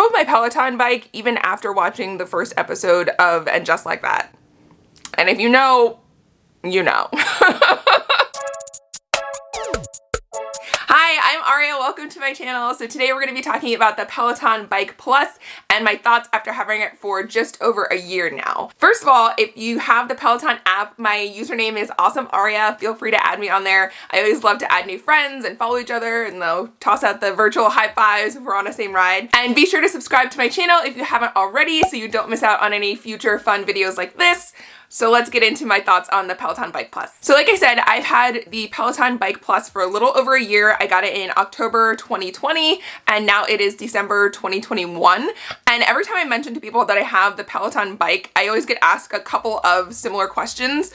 drove my Peloton bike even after watching the first episode of And Just Like That. And if you know, you know. Hi, I'm Aria. Welcome to my channel. So today we're going to be talking about the Peloton Bike Plus and my thoughts after having it for just over a year now. First of all, if you have the Peloton app, my username is AwesomeAria. Feel free to add me on there. I always love to add new friends and follow each other, and they'll toss out the virtual high fives if we're on the same ride. And be sure to subscribe to my channel if you haven't already so you don't miss out on any future fun videos like this. So let's get into my thoughts on the Peloton Bike Plus. So like I said, I've had the Peloton Bike Plus for a little over a year. I got it in October 2020 and now it is December 2021. And every time I mention to people that I have the Peloton bike, I always get asked a couple of similar questions.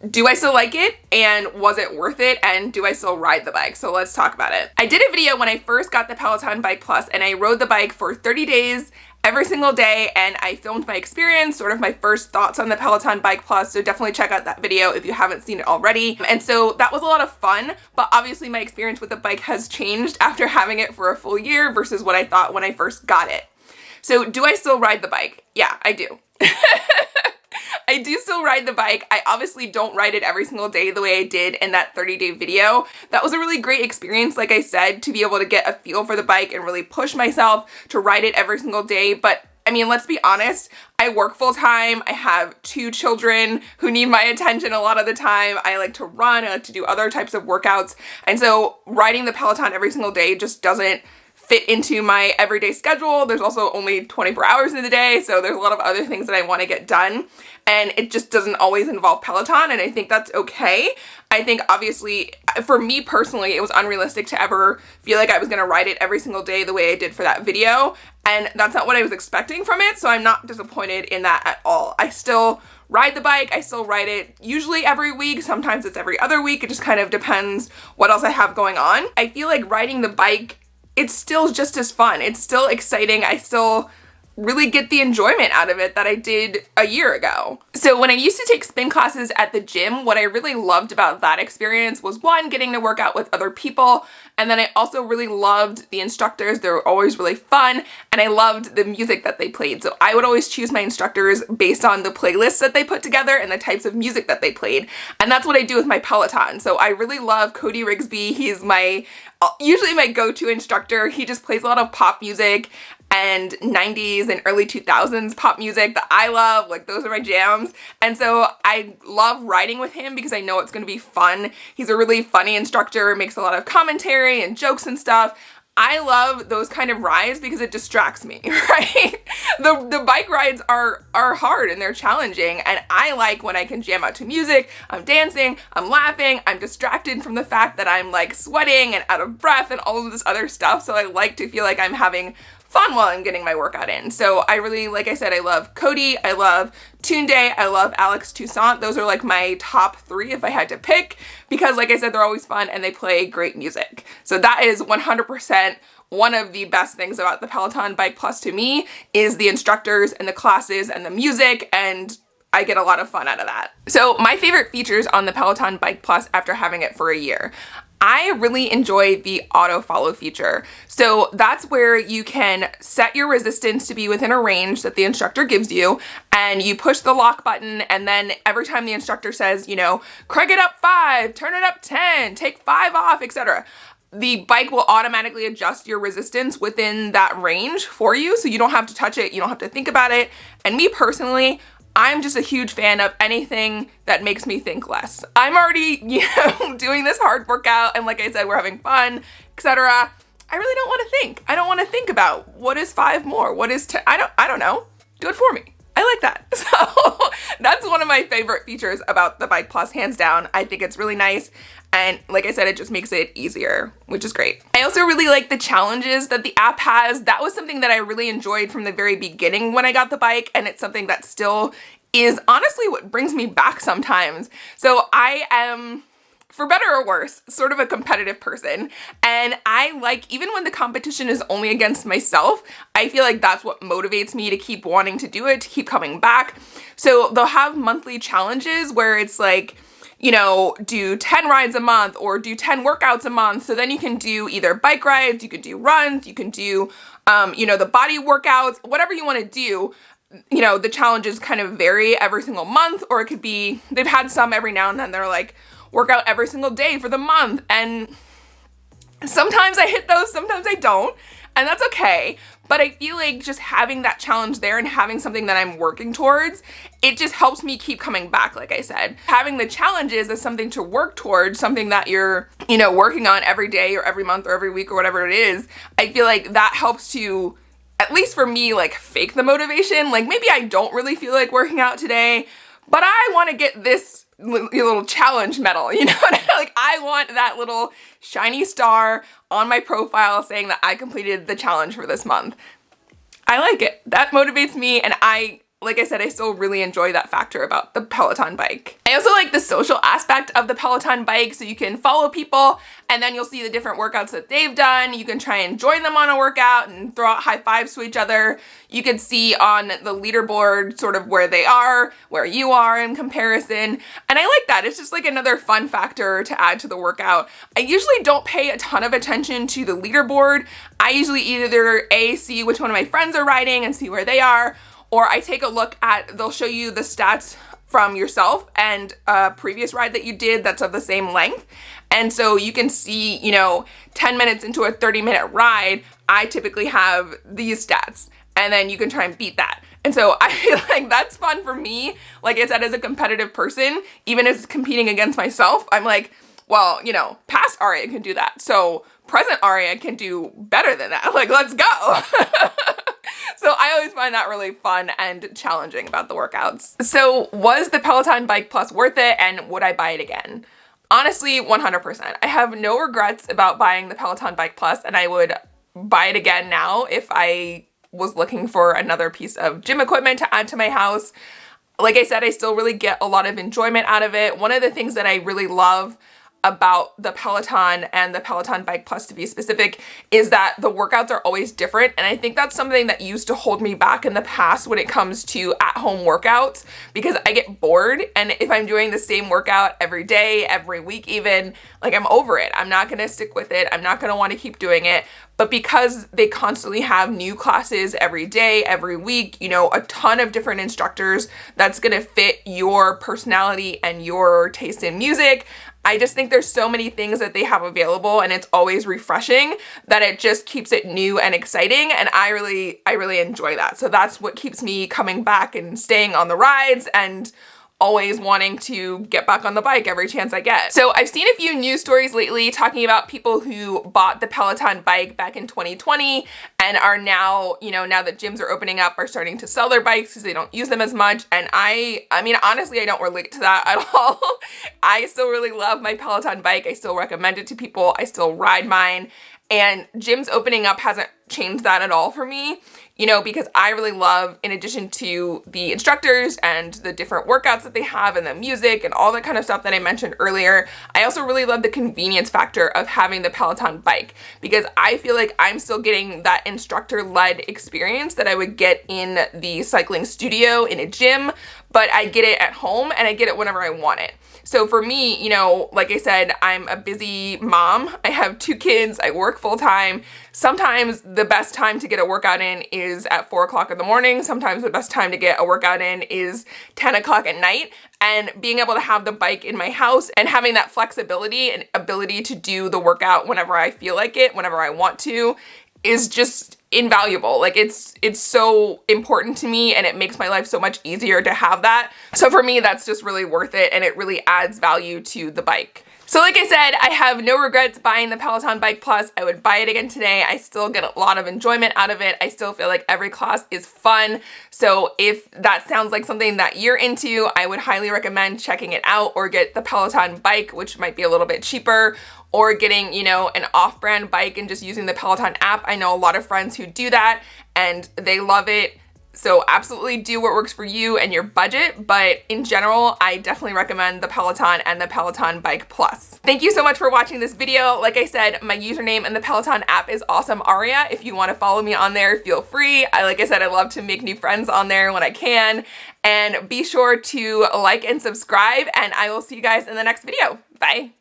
Do I still like it? And was it worth it? And do I still ride the bike? So let's talk about it. I did a video when I first got the Peloton Bike Plus and I rode the bike for 30 days every single day, and I filmed my experience, sort of my first thoughts on the Peloton Bike Plus, so definitely check out that video if you haven't seen it already. And so that was a lot of fun, but obviously my experience with the bike has changed after having it for a full year versus what I thought when I first got it. So do I still ride the bike? Yeah, I do. I do still ride the bike. I obviously don't ride it every single day the way I did in that 30-day video. That was a really great experience, like I said, to be able to get a feel for the bike and really push myself to ride it every single day. But I mean, let's be honest, I work full time. I have 2 children who need my attention a lot of the time. I like to run, I like to do other types of workouts. And so riding the Peloton every single day just doesn't fit into my everyday schedule. There's also only 24 hours in the day, so there's a lot of other things that I want to get done, and it just doesn't always involve Peloton, and I think that's okay. I think obviously, for me personally, it was unrealistic to ever feel like I was going to ride it every single day the way I did for that video, and that's not what I was expecting from it, so I'm not disappointed in that at all. I still ride the bike. I still ride it usually every week. Sometimes it's every other week. It just kind of depends what else I have going on. I feel like riding the bike, it's still just as fun. It's still exciting. I still really get the enjoyment out of it that I did a year ago. So when I used to take spin classes at the gym, what I really loved about that experience was, one, getting to work out with other people, and then I also really loved the instructors. They were always really fun, and I loved the music that they played. So I would always choose my instructors based on the playlists that they put together and the types of music that they played, and that's what I do with my Peloton. So I really love Cody Rigsby. He's usually my go-to instructor. He just plays a lot of pop music and 90s and early 2000s pop music that I love. Like, those are my jams. And so I love riding with him because I know it's going to be fun. He's a really funny instructor, makes a lot of commentary and jokes and stuff. I love those kind of rides because it distracts me, right? The bike rides are hard and they're challenging, and I like when I can jam out to music, I'm dancing, I'm laughing, I'm distracted from the fact that I'm like sweating and out of breath and all of this other stuff, so I like to feel like I'm having fun while I'm getting my workout in. So I really, like I said, I love Cody, I love Tunde, I love Alex Toussaint. Those are like my top 3 if I had to pick, because like I said, they're always fun and they play great music. So that is 100% one of the best things about the Peloton Bike Plus to me, is the instructors and the classes and the music, and I get a lot of fun out of that. So my favorite features on the Peloton Bike Plus after having it for a year. I really enjoy the auto follow feature. So that's where you can set your resistance to be within a range that the instructor gives you, and you push the lock button, and then every time the instructor says, you know, crank it up 5, turn it up 10, take 5 off, etc., the bike will automatically adjust your resistance within that range for you, so you don't have to touch it, you don't have to think about it. And me personally, I'm just a huge fan of anything that makes me think less. I'm already, doing this hard workout, and like I said, we're having fun, etc. I really don't want to think. I don't want to think about what is 5 more, what is 10. I don't know. Do it for me. I like that. So that's one of my favorite features about the Bike Plus, hands down. I think it's really nice. And like I said, it just makes it easier, which is great. I also really like the challenges that the app has. That was something that I really enjoyed from the very beginning when I got the bike, and it's something that still is honestly what brings me back sometimes. So I am, for better or worse, sort of a competitive person, and I like, even when the competition is only against myself, I feel like that's what motivates me to keep wanting to do it, to keep coming back. So they'll have monthly challenges where it's like, you know, do 10 rides a month or do 10 workouts a month. So then you can do either bike rides, you could do runs, you can do the body workouts, whatever you want to do. The challenges kind of vary every single month, or it could be, they've had some every now and then, they're like, work out every single day for the month. And sometimes I hit those, sometimes I don't. And that's okay. But I feel like just having that challenge there and having something that I'm working towards, it just helps me keep coming back, like I said. Having the challenges as something to work towards, something that you're, working on every day or every month or every week or whatever it is, I feel like that helps to, at least for me, like fake the motivation. Like maybe I don't really feel like working out today, but I want to get this little challenge medal, like I want that little shiny star on my profile saying that I completed the challenge for this month. I like it. That motivates me, and like I said, I still really enjoy that factor about the Peloton bike. I also like the social aspect of the Peloton bike, so you can follow people and then you'll see the different workouts that they've done. You can try and join them on a workout and throw out high fives to each other. You can see on the leaderboard sort of where they are, where you are in comparison. And I like that. It's just like another fun factor to add to the workout. I usually don't pay a ton of attention to the leaderboard. I usually either see which one of my friends are riding and see where they are, or I take a look at, they'll show you the stats from yourself and a previous ride that you did that's of the same length. And so you can see, 10 minutes into a 30-minute ride, I typically have these stats. And then you can try and beat that. And so I feel like that's fun for me. Like I said, as a competitive person, even as competing against myself, I'm like, well, past Aria can do that. So present Aria can do better than that. Like, let's go. So I always find that really fun and challenging about the workouts. So was the Peloton Bike Plus worth it, and would I buy it again? Honestly, 100%. I have no regrets about buying the Peloton Bike Plus, and I would buy it again now if I was looking for another piece of gym equipment to add to my house. Like I said, I still really get a lot of enjoyment out of it. One of the things that I really love about the Peloton and the Peloton Bike Plus, to be specific, is that the workouts are always different. And I think that's something that used to hold me back in the past when it comes to at-home workouts, because I get bored. And if I'm doing the same workout every day, every week even, like I'm over it. I'm not gonna stick with it. I'm not gonna wanna keep doing it. But because they constantly have new classes every day, every week, a ton of different instructors that's gonna fit your personality and your taste in music, I just think there's so many things that they have available, and it's always refreshing, that it just keeps it new and exciting. And I really enjoy that. So that's what keeps me coming back and staying on the rides and always wanting to get back on the bike every chance I get. So I've seen a few news stories lately talking about people who bought the Peloton bike back in 2020 and are now, now that gyms are opening up, are starting to sell their bikes because they don't use them as much. And I mean, honestly, I don't relate to that at all. I still really love my Peloton bike. I still recommend it to people. I still ride mine. And gyms opening up hasn't changed that at all for me, because I really love, in addition to the instructors and the different workouts that they have and the music and all that kind of stuff that I mentioned earlier, I also really love the convenience factor of having the Peloton bike, because I feel like I'm still getting that instructor-led experience that I would get in the cycling studio in a gym, but I get it at home and I get it whenever I want it. So for me, like I said, I'm a busy mom. I have 2 kids. I work full time. Sometimes the best time to get a workout in is at 4 o'clock in the morning. Sometimes the best time to get a workout in is 10 o'clock at night. And being able to have the bike in my house and having that flexibility and ability to do the workout whenever I feel like it, whenever I want to, is just invaluable. Like it's so important to me, and it makes my life so much easier to have that. So for me, that's just really worth it, and it really adds value to the bike. So like I said, I have no regrets buying the Peloton Bike Plus. I would buy it again today. I still get a lot of enjoyment out of it. I still feel like every class is fun. So if that sounds like something that you're into, I would highly recommend checking it out, or get the Peloton bike, which might be a little bit cheaper, or getting, an off-brand bike and just using the Peloton app. I know a lot of friends who do that and they love it. So absolutely do what works for you and your budget, but in general, I definitely recommend the Peloton and the Peloton Bike Plus. Thank you so much for watching this video. Like I said, my username in the Peloton app is AwesomeAria. If you want to follow me on there, feel free. Like I said, I love to make new friends on there when I can. And be sure to like and subscribe, and I will see you guys in the next video. Bye.